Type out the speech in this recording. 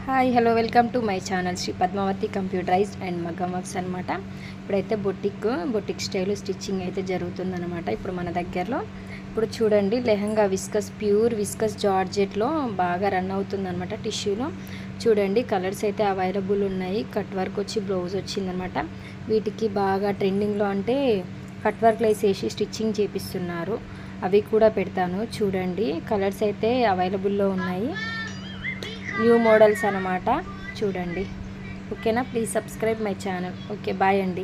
Hi hello welcome to my channel Sri Padmavathi computerised and మగ్గం works అనమాట. ఇప్పుడైతే బొటిక్ స్టైల్ స్టిచ్చింగ్ అయితే జరుగుతుందన్నమాట ఇప్పుడు మన దగ్గరలో. ఇప్పుడు చూడండి, లెహంగా ప్యూర్ విస్కస్ జార్జెట్లో బాగా రన్ అవుతుందన్నమాట. టిష్యూలో చూడండి కలర్స్ అయితే అవైలబుల్ ఉన్నాయి. కట్ వర్క్ వచ్చి బ్లౌజ్ వచ్చిందనమాట. వీటికి బాగా ట్రెండింగ్లో అంటే కట్ వర్క్లు వేసేసి స్టిచ్చింగ్ చేపిస్తున్నారు. అవి కూడా పెడతాను చూడండి. కలర్స్ అయితే అవైలబుల్లో ఉన్నాయి. న్యూ మోడల్స్ అన్నమాట చూడండి. ఓకేనా, please subscribe my channel. Okay, bye అండి.